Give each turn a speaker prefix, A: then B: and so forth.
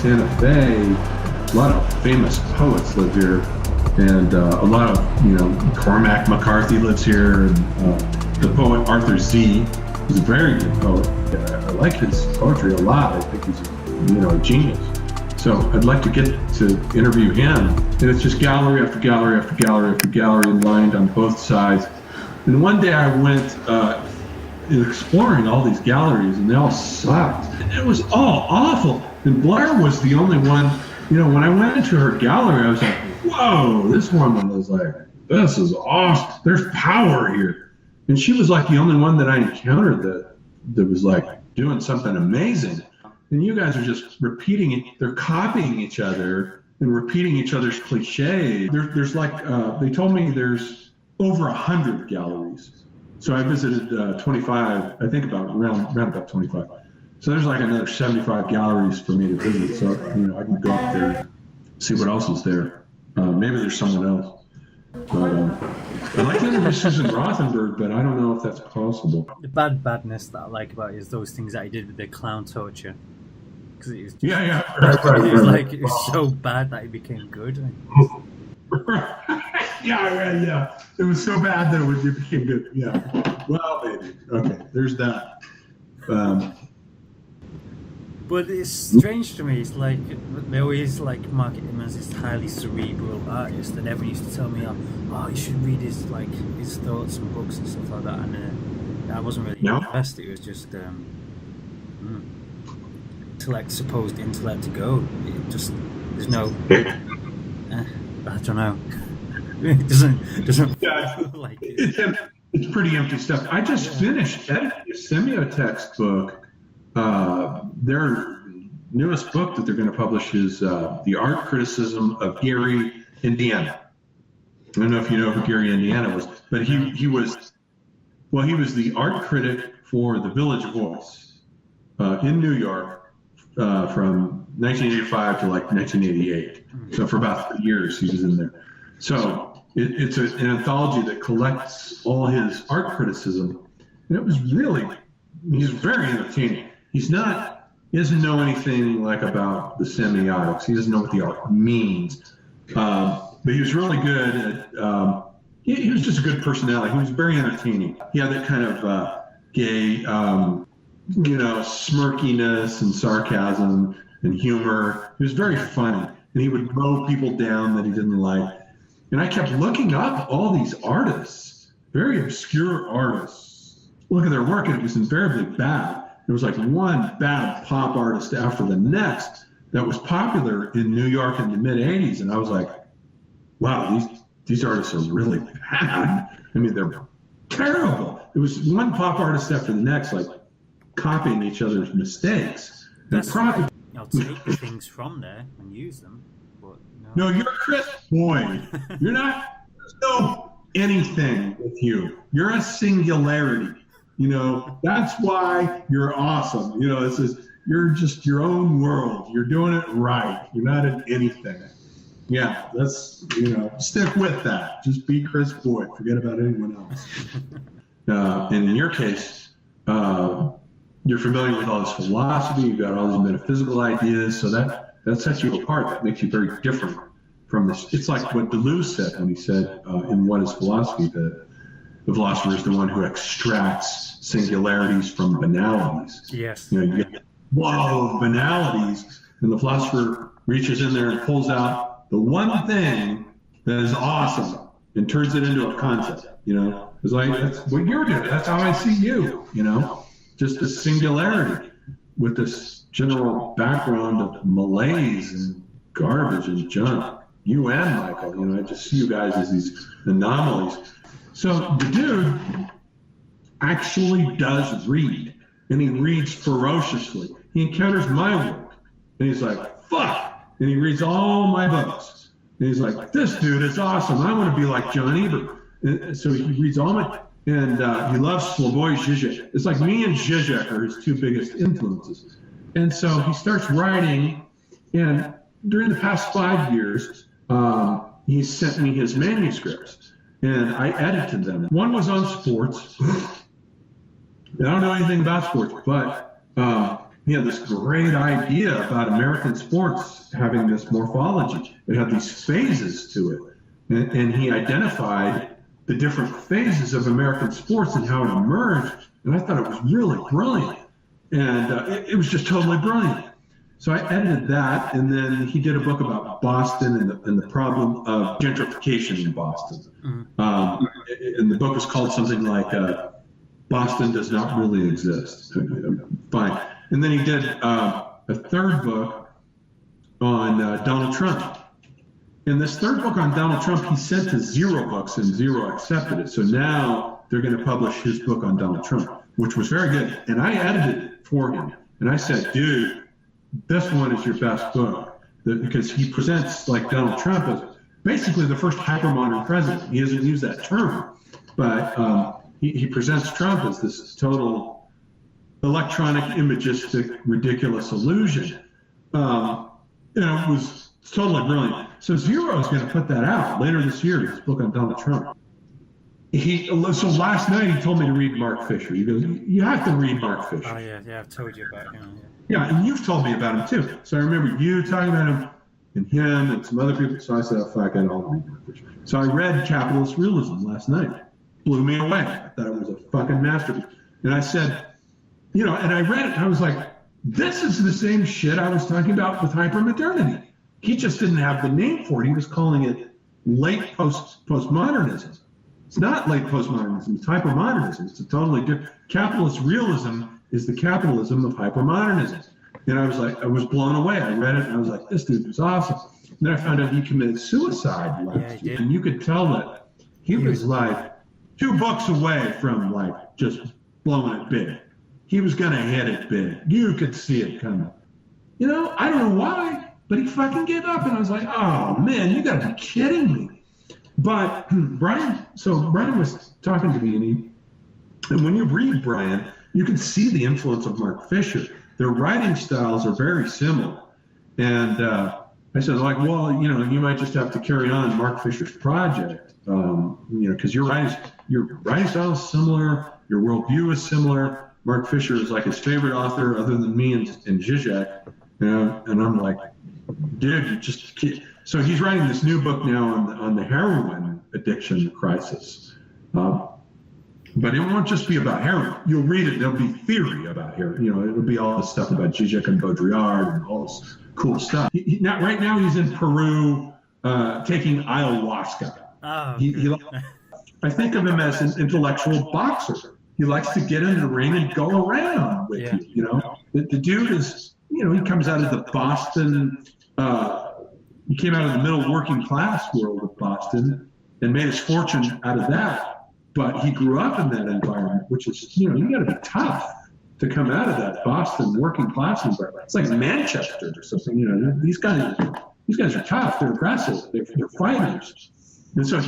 A: Santa Fe, a lot of famous poets live here, and a lot of, Cormac McCarthy lives here, and the poet Arthur Z is a very good poet. I like his poetry a lot. I think he's, a genius. So I'd like to get to interview him. And it's just gallery after gallery after gallery after gallery lined on both sides. And one day I went exploring all these galleries, and they all sucked. And it was all awful. And Blair was the only one, when I went into her gallery, I was like, whoa, this woman was like, this is awesome. There's power here. And she was like the only one that I encountered that was like doing something amazing. And you guys are just repeating it. They're copying each other and repeating each other's cliches. There's like, they told me there's over 100 galleries. So I visited 25, I think around about 25. So there's like another 75 galleries for me to visit. So, I can go up there and see what else is there. Maybe there's someone else. But I'd like to interview Susan Rothenberg, but I don't know if that's possible.
B: The badness that I like about it is those things that I did with the clown torture. Because it was just, it was so bad that it became good. Yeah. It was so bad that it became good. Yeah. Well, maybe. Okay, there's that. But it's strange to me. It's like they always market him as this highly cerebral artist, and everyone used to tell me, "Oh, you should read his thoughts and books and stuff like that." And I wasn't really impressed. It was just supposed intellect to go. It just there's no. I don't know. It doesn't feel like it.
A: It's pretty empty stuff. I just finished editing a semiotext book. Their newest book that they're going to publish is The Art Criticism of Gary, Indiana. I don't know if you know who Gary, Indiana was, but he was the art critic for the Village Voice in New York from 1985 to 1988. So for about 3 years he was in there. So it's an anthology that collects all his art criticism, and he's very entertaining. He doesn't know anything about the semiotics. He doesn't know what the art means. But he was really good at, he was just a good personality. He was very entertaining. He had that kind of gay, smirkiness and sarcasm and humor. He was very funny. And he would mow people down that he didn't like. And I kept looking up all these artists, very obscure artists. Look at their work, and it was invariably bad. There was one bad pop artist after the next that was popular in New York in the mid-'80s, and I was like, wow, these artists are really bad. I mean, they're terrible. It was one pop artist after the next, copying each other's mistakes.
B: I'll take things from there and use them, but
A: no, you're Chris Boyd. You're not. There's no anything with you. You're a singularity. That's why you're awesome. You're just your own world. You're doing it right. You're not in anything. Yeah, that's, stick with that. Just be Chris Boyd. Forget about anyone else. And in your case, you're familiar with all this philosophy. You've got all these metaphysical ideas. So that sets you apart. That makes you very different from this. It's like what Deleuze said when he said in What is Philosophy, that the philosopher is the one who extracts singularities from banalities.
B: Yes.
A: You get wall of banalities, and the philosopher reaches in there and pulls out the one thing that is awesome and turns it into a concept. It's that's what you're doing. That's how I see you. Just a singularity with this general background of malaise and garbage and junk. You and Michael. I just see you guys as these anomalies. So the dude actually does read, and he reads ferociously. He encounters my work, and he's like, fuck, and he reads all my books. And he's like, this dude is awesome. I want to be like John Ebert. And so he reads all my, and he loves Slavoj Žižek. It's like me and Žižek are his two biggest influences. And so he starts writing, and during the past 5 years, he sent me his manuscripts. And I edited them. One was on sports. I don't know anything about sports, but he had this great idea about American sports having this morphology. It had these phases to it. And he identified the different phases of American sports and how it emerged. And I thought it was really brilliant. And it was just totally brilliant. So I edited that, and then he did a book about Boston and the problem of gentrification in Boston. And the book was called something like Boston Does Not Really Exist. Fine. And then he did a third book on Donald Trump. In this third book on Donald Trump, he sent to Zero Books, and Zero accepted it. So now they're going to publish his book on Donald Trump, which was very good. And I edited it for him. And I said, dude, this one is your best book. Because he presents like Donald Trump as basically the first hypermodern president. He hasn't used that term, but he presents Trump as this total electronic, imagistic, ridiculous illusion. It was totally brilliant. So Zero is going to put that out later this year, his book on Donald Trump. So last night he told me to read Mark Fisher. He goes, you have to read Mark Fisher.
B: Oh, yeah, I've told you about him.
A: Yeah, and you've told me about him too. So I remember you talking about him and him and some other people. So I said, oh, fuck, I'll read Mark Fisher. So I read Capitalist Realism last night. Blew me away. I thought it was a fucking masterpiece. And I said, and I read it and I was like, this is the same shit I was talking about with hypermodernity. He just didn't have the name for it. He was calling it late postmodernism. It's not late postmodernism, it's hypermodernism. It's a totally different. Capitalist realism is the capitalism of hypermodernism. And I was blown away. I read it and I was like, this dude was awesome. And then I found out he committed suicide last year. And you could tell that he was like 2 books away from like just blowing it big. He was going to hit it big. You could see it coming. I don't know why, but he fucking gave up. And I was like, oh man, you got to be kidding me. But Brian was talking to me, and when you read Brian, you can see the influence of Mark Fisher. Their writing styles are very similar. And I said, like, well, you might just have to carry on Mark Fisher's project, because your writing style is similar, your worldview is similar. Mark Fisher is like his favorite author other than me and Zizek. And I'm like, dude, you just can't. So he's writing this new book now on the heroin addiction crisis. But it won't just be about heroin. You'll read it, there'll be theory about heroin. It'll be all this stuff about Zizek and Baudrillard and all this cool stuff. Right now he's in Peru taking ayahuasca.
B: Oh,
A: I think of him as an intellectual boxer. He likes to get in the ring and go around with you. The dude is, he comes out of the Boston, he came out of the middle working class world of Boston and made his fortune out of that. But he grew up in that environment, which is, you got to be tough to come out of that Boston working class environment. It's like Manchester or something. These guys are tough. They're aggressive. They're fighters. And so